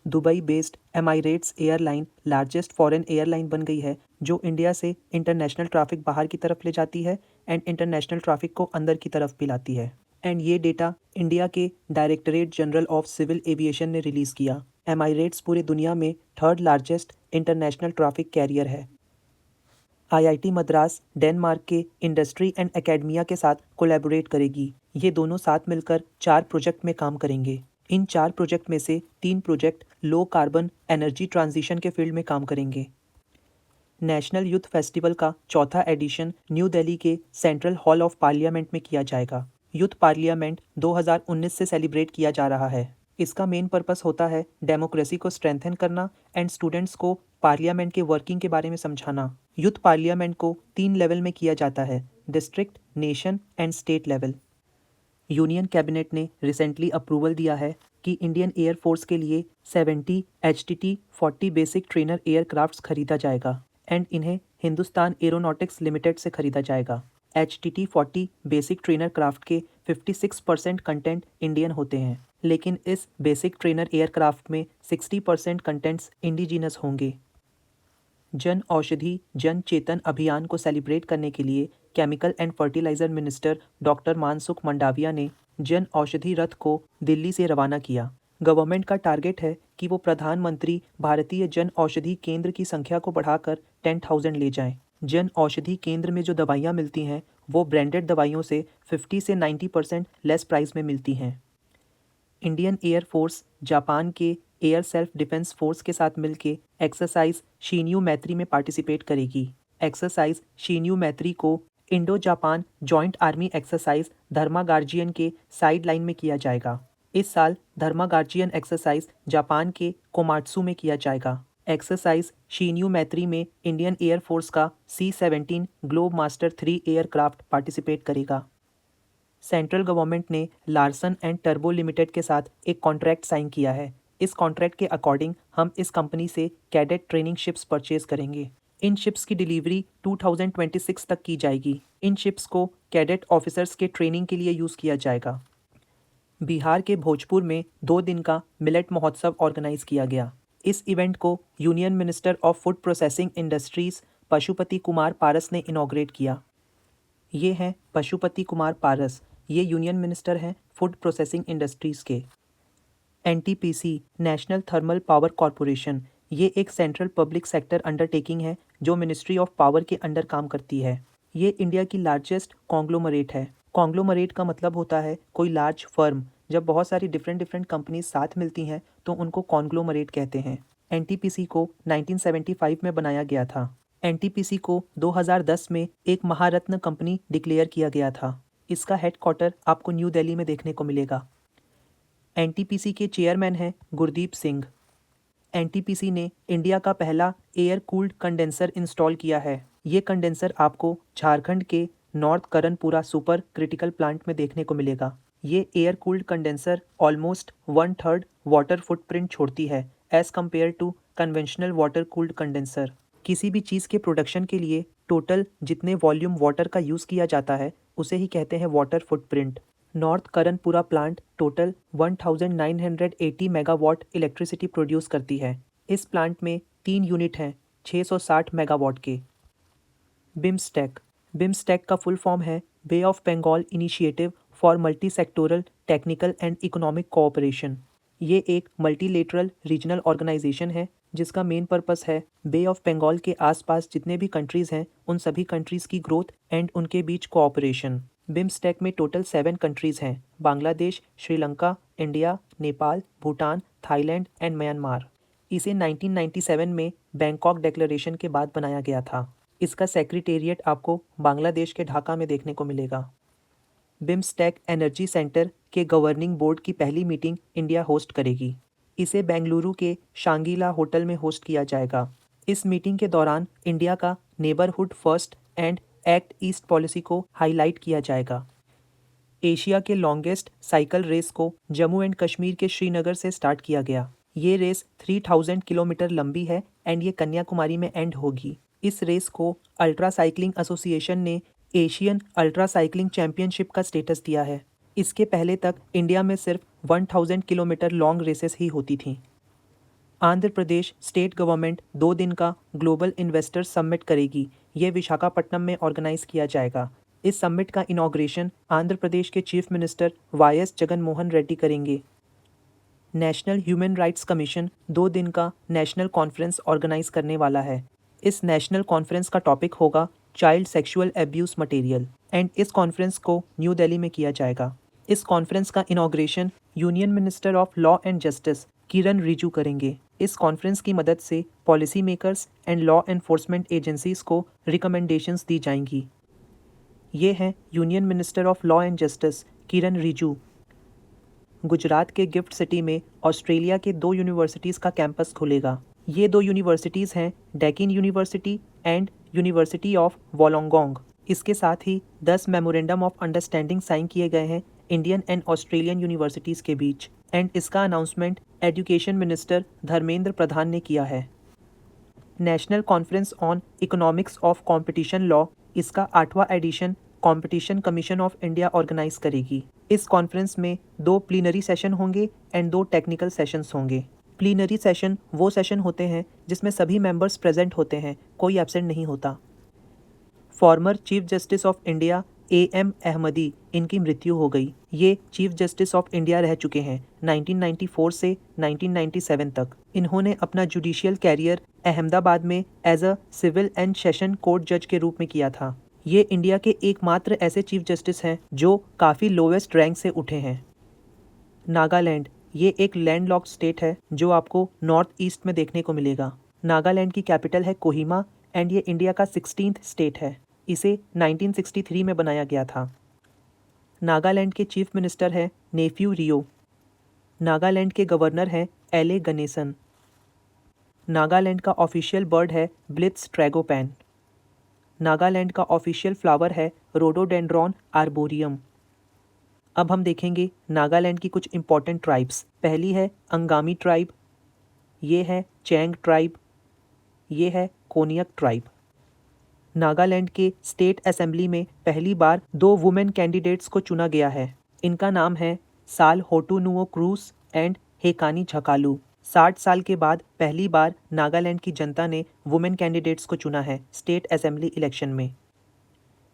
Dubai based Emirates airline largest foreign airline बन गई है जो इंडिया से इंटरनेशनल ट्रैफिक बाहर की तरफ ले जाती है एंड इंटरनेशनल ट्रैफिक को अंदर की तरफ भी लाती है। एंड ये डेटा इंडिया के Directorate General of Civil Aviation ने रिलीज़ किया। एमाइरेट्स पूरे दुनिया में third largest international traffic carrier है। आईआईटी मद्रास डेनमार्क के इंडस्ट्री एंड एकेडमिया के साथ कोलैबोरेट करेगी। ये दोनों साथ मिलकर 4 प्रोजेक्ट में काम करेंगे। इन 4 प्रोजेक्ट में से 3 project low carbon energy transition के फील्ड में काम करेंगे। नेशनल यूथ फेस्टिवल का चौथा एडिशन न्यू दिल्ली के सेंट्रल हॉल ऑफ पार्लियामेंट में किया जाएगा। यूथ पार्लियामेंट 2019 से सेलिब्रेट किया जा रहा है। इसका मेन पर्पस होता है डेमोक्रेसी को स्ट्रेंथन करना एंड स्टूडेंट्स को पार्लियामेंट के वर्किंग के बारे में समझाना। यूथ पार्लियामेंट को 3 लेवल में किया जाता है, district, nation and state level. Union cabinet ने रिसेंटली अप्रूवल दिया है कि इंडियन एयरफोर्स के लिए 70 HTT-40 बेसिक ट्रेनर एयरक्राफ्ट्स खरीदा जाएगा एंड इन्हें हिंदुस्तान एरोनॉटिक्स लिमिटेड से खरीदा जाएगा। HTT-40 बेसिक ट्रेनर क्राफ्ट के 56% कंटेंट इंडियन होते हैं, लेकिन इस बेसिक ट्रेनर एयरक्राफ्ट में 60% कंटेंट्स इंडिजिनस होंगे। जन औषधि जन चेतन अभियान को सेलिब्रेट करने के लिए chemical and fertiliser minister doctor Mansukh Mandaviya ने जन औषधि रथ को दिल्ली से रवाना किया। गवर्नमेंट का टारगेट है कि वो प्रधानमंत्री भारतीय जन औषधि केंद्र की संख्या को बढ़ाकर 10,000 ले जाएं। जन औषधि केंद्र में जो दवाइयाँ मिलती हैं वो ब्रांडेड दवाइयों से 50 से 90% लेस प्राइस में मिलती हैं। इंडियन एयरफोर्स जापान के एयर सेल्फ डिफेंस फोर्स के साथ मिलकर एक्सरसाइज शीन्यू मैत्री में पार्टिसिपेट करेगी। एक्सरसाइज शीन्यू मैत्री को Indo Japan joint army exercise Dharma Guardian के साइड लाइन में किया जाएगा। इस साल धर्मा गार्जियन एक्सरसाइज जापान के कोमात्सु में किया जाएगा। एक्सरसाइज शीन्यू मैत्री में इंडियन एयरफोर्स का C-17 globe master 3 aircraft participate करेगा। सेंट्रल गवर्नमेंट ने लार्सन एंड टर्बो लिमिटेड के साथ एक कॉन्ट्रैक्ट साइन किया है। इस कॉन्ट्रैक्ट के अकॉर्डिंग हम इस कंपनी से कैडेट ट्रेनिंग शिप्स परचेज करेंगे। इन शिप्स की डिलीवरी 2026 तक की जाएगी। इन शिप्स को कैडेट ऑफिसर्स के ट्रेनिंग के लिए यूज़ किया जाएगा। बिहार के भोजपुर में 2 दिन का मिलेट महोत्सव ऑर्गेनाइज किया गया। इस इवेंट को union minister of food processing industries Pashupati Kumar Paras ने इनॉग्रेट किया। ये हैं पशुपति कुमार पारस, ये यूनियन मिनिस्टर हैं फूड प्रोसेसिंग इंडस्ट्रीज़ के। NTPC national thermal power corporation, ये एक सेंट्रल पब्लिक सेक्टर अंडरटेकिंग है जो मिनिस्ट्री ऑफ पावर के अंडर काम करती है। ये इंडिया की लार्जेस्ट कॉन्ग्लोमरेट है। कॉन्ग्लोमरेट का मतलब होता है कोई लार्ज फर्म। जब बहुत सारी डिफरेंट कंपनीज साथ मिलती हैं तो उनको कॉन्ग्लोमरेट कहते हैं। NTPC को 1975 में बनाया गया था। NTPC को 2010 में एक महारत्न कंपनी डिक्लेयर किया गया था। इसका हेडक्वार्टर आपको न्यू दिल्ली में देखने को मिलेगा। NTPC के चेयरमैन हैं गुरदीप सिंह। NTPC ने इंडिया का पहला एयर कूल्ड कंडेंसर इंस्टॉल किया है। ये कंडेंसर आपको झारखंड के North Karanpura super critical plant में देखने को मिलेगा। ये air cooled condenser almost 1/3 water footprint छोड़ती है as compare to conventional water cooled condenser. किसी भी चीज़ के प्रोडक्शन के लिए टोटल जितने वॉल्यूम वाटर का यूज़ किया जाता है उसे ही कहते हैं water footprint. North Karanpura plant total 1980 megawatt electricity produce करती है। इस प्लांट में 3 यूनिट हैं 660 मेगावाट के। बिम्स्टेक, बिम्स्टेक का फुल फॉर्म है Bay of Bengal initiative for multi sectoral technical and economic cooperation. ये एक मल्टीलेटरल रीजनल ऑर्गेनाइजेशन है जिसका मेन पर्पस है बे ऑफ बंगाल के आसपास जितने भी कंट्रीज़ हैं उन सभी कंट्रीज़ की ग्रोथ एंड उनके बीच कोऑपरेशन। बिम्स्टेक में टोटल 7 कंट्रीज़ हैं, Bangladesh, Sri Lanka, India, Nepal, Bhutan, Thailand and Myanmar. इसे 1997 में बैंकॉक डिक्लेरेशन के बाद बनाया गया था। इसका सेक्रेटेरिएट आपको बांग्लादेश के ढाका में देखने को मिलेगा। बिम्स्टेक एनर्जी सेंटर के गवर्निंग बोर्ड की पहली मीटिंग इंडिया होस्ट करेगी। इसे बेंगलुरु के शांगीला होटल में होस्ट किया जाएगा। इस मीटिंग के दौरान इंडिया का neighbourhood first and act east policy को हाईलाइट किया जाएगा। एशिया के लॉन्गेस्ट साइकिल रेस को जम्मू एंड कश्मीर के श्रीनगर से स्टार्ट किया गया। ये रेस 3000 किलोमीटर लंबी है एंड ये कन्याकुमारी में एंड होगी। इस रेस को अल्ट्रा साइकिलिंग एसोसिएशन ने एशियन अल्ट्रा साइकिलिंग चैंपियनशिप का स्टेटस दिया है। इसके पहले तक इंडिया में सिर्फ 1000 किलोमीटर लॉन्ग रेसेस ही होती थीं। आंध्र प्रदेश स्टेट गवर्नमेंट 2 दिन का ग्लोबल इन्वेस्टर समिट करेगी। ये विशाखापट्टनम में ऑर्गेनाइज किया जाएगा। इस समिट का इनॉग्रेशन आंध्र प्रदेश के चीफ मिनिस्टर वाई.एस. जगन मोहन रेड्डी करेंगे। नेशनल ह्यूमन राइट्स कमीशन 2 दिन का नेशनल कॉन्फ्रेंस ऑर्गेनाइज करने वाला है। इस नेशनल कॉन्फ्रेंस का टॉपिक होगा child sexual abuse material and इस कॉन्फ्रेंस को न्यू दिल्ली में किया जाएगा। इस कॉन्फ्रेंस का inauguration union minister of law and justice Kiren Rijiju करेंगे। इस कॉन्फ्रेंस की मदद से policy makers and law enforcement agencies को रिकमेंडेशंस दी जाएंगी। ये हैं union minister of law and justice Kiren Rijiju. Gujarat के गिफ्ट सिटी में ऑस्ट्रेलिया के 2 यूनिवर्सिटीज़ का कैंपस खुलेगा। ये 2 यूनिवर्सिटीज़ हैं Deakin university and university of Wollongong. इसके साथ ही 10 मेमोरेंडम ऑफ अंडरस्टैंडिंग साइन किए गए हैं इंडियन एंड ऑस्ट्रेलियन यूनिवर्सिटीज़ के बीच एंड इसका announcement education minister Dharmendra Pradhan ने किया है। National conference on economics of competition law इसका 8वां edition competition commission of India organise करेगी। इस कॉन्फ्रेंस में 2 प्लीनरी सेशन होंगे एंड 2 टेक्निकल सेशंस होंगे। प्लीनरी सेशन वो सेशन होते हैं जिसमें सभी मेंबर्स प्रेजेंट होते हैं, कोई एब्सेंट नहीं होता। Former chief justice of India A.M. Ahmadi इनकी मृत्यु हो गई। ये चीफ जस्टिस ऑफ इंडिया रह चुके हैं 1994 से 1997 तक। इन्होंने अपना जुडिशियल कैरियर अहमदाबाद में as a civil and session court जज के रूप में किया था। ये इंडिया के एकमात्र ऐसे चीफ जस्टिस हैं जो काफ़ी लोवेस्ट रैंक से उठे हैं। नागालैंड ये एक लैंडलॉक्ड स्टेट है जो आपको नॉर्थ ईस्ट में देखने को मिलेगा। नागालैंड की कैपिटल है कोहिमा एंड ये इंडिया का 16th स्टेट है। इसे 1963 में बनाया गया था। नागालैंड के चीफ मिनिस्टर है नेफ्यू रियो। नागालैंड के गवर्नर हैं एले गणेसन। नागालैंड का ऑफिशियल बर्ड है ब्लित्स ट्रैगोपैन। नागालैंड का ऑफिशियल फ्लावर है रोडोडेंड्रॉन आर्बोरियम। अब हम देखेंगे नागालैंड की कुछ इंपॉर्टेंट ट्राइब्स। पहली है अंगामी ट्राइब, ये है चैंग ट्राइब, ये है कोनियक ट्राइब। नागालैंड के स्टेट असेंबली में पहली बार 2 वुमेन कैंडिडेट्स को चुना गया है। इनका नाम है साल होटुनुओ क्रूस एंड हेकानी झकालू। 60 साल के बाद पहली बार नागालैंड की जनता ने वुमेन कैंडिडेट्स को चुना है स्टेट असेंबली इलेक्शन में।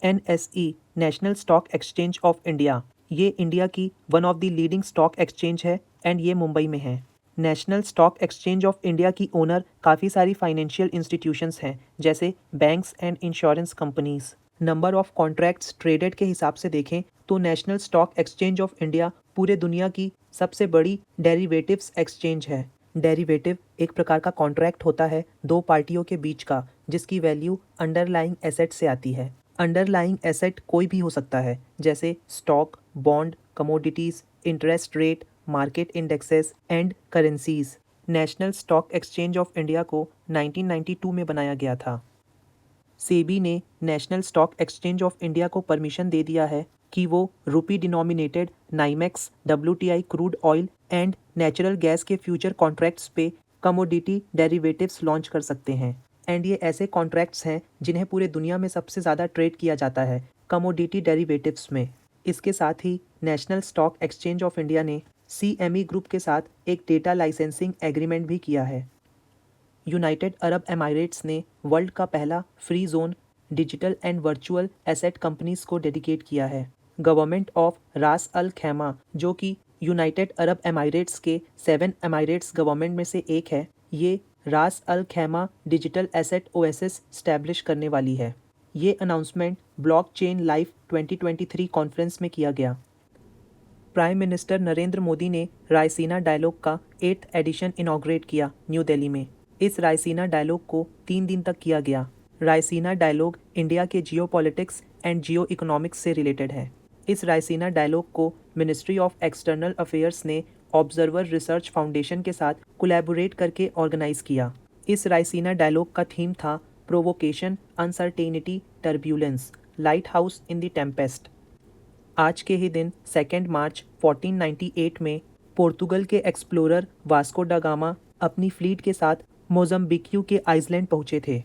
NSE national stock exchange of India ये इंडिया की one of the leading stock exchange है एंड ये मुंबई में है। National stock exchange of India की ओनर काफ़ी सारी फाइनेंशियल इंस्टीट्यूशंस हैं जैसे banks and insurance companies. Number of contracts traded के हिसाब से देखें तो national stock exchange of India पूरे दुनिया की सबसे बड़ी डेरिवेटिव्स एक्सचेंज है। डेरिवेटिव एक प्रकार का कॉन्ट्रैक्ट होता है 2 पार्टियों के बीच का जिसकी वैल्यू अंडरलाइंग एसेट से आती है। अंडरलाइंग एसेट कोई भी हो सकता है जैसे stock, bond, commodities, interest rate, market indexes and currencies. National stock exchange of India को 1992 में बनाया गया था। सेबी ने national stock exchange of India को परमिशन दे दिया है कि वो rupee denominated NYMEX, WTI crude oil and natural gas के फ्यूचर कॉन्ट्रैक्ट्स पे कमोडिटी डेरिवेटिव्स लॉन्च कर सकते हैं एंड ये ऐसे कॉन्ट्रैक्ट्स हैं जिन्हें पूरे दुनिया में सबसे ज़्यादा ट्रेड किया जाता है कमोडिटी डेरिवेटिव्स में। इसके साथ ही national stock exchange of India ने CME ग्रुप के साथ एक डेटा लाइसेंसिंग एग्रीमेंट भी किया है। यूनाइटेड अरब एमिरेट्स ने वर्ल्ड का पहला free zone digital and virtual asset companies को डेडिकेट किया है। गवर्नमेंट ऑफ रास अल खैमा जो कि यूनाइटेड अरब एमिरेट्स के 7 एमिरेट्स गवर्नमेंट में से एक है, ये रास अल खैमा डिजिटल एसेट ओएसिस स्टैब्लिश करने वाली है। ये अनाउंसमेंट ब्लॉकचेन लाइफ 2023 कॉन्फ्रेंस में किया गया। प्राइम मिनिस्टर नरेंद्र मोदी ने रायसीना डायलॉग का 8th एडिशन इनॉग्रेट किया न्यू दिल्ली में। इस रायसीना डायलॉग को 3 दिन तक किया गया। रायसीना डायलॉग इंडिया के जियोपॉलिटिक्स एंड जियो इकोनॉमिक्स से रिलेटेड है। इस रायसीना डायलॉग को मिनिस्ट्री ऑफ एक्सटर्नल अफेयर्स ने ऑब्जर्वर रिसर्च फाउंडेशन के साथ कोलैबोरेट करके ऑर्गेनाइज किया। इस रायसीना डायलॉग का थीम था provocation, uncertainty, turbulence, light house in the Tempest. आज के ही दिन 2 मार्च 1498 में पोर्तुगल के एक्सप्लोरर वास्को डा गामा अपनी फ्लीट के साथ मोज़म्बिक्यू के आइसलैंड पहुंचे थे।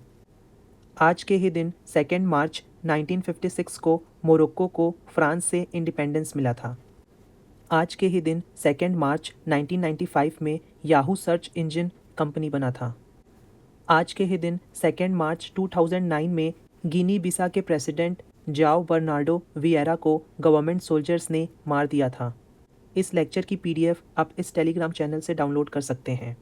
आज के ही दिन 2 मार्च 1956 को मोरक्को को फ्रांस से इंडिपेंडेंस मिला था। आज के ही दिन 2 मार्च 1995 में याहू सर्च इंजन कंपनी बना था। आज के ही दिन 2 मार्च 2009 में गिनी बिसा के प्रेसिडेंट जाओ बर्नार्डो विएरा को गवर्नमेंट सोल्जर्स ने मार दिया था। इस लेक्चर की PDF आप इस टेलीग्राम चैनल से डाउनलोड कर सकते हैं।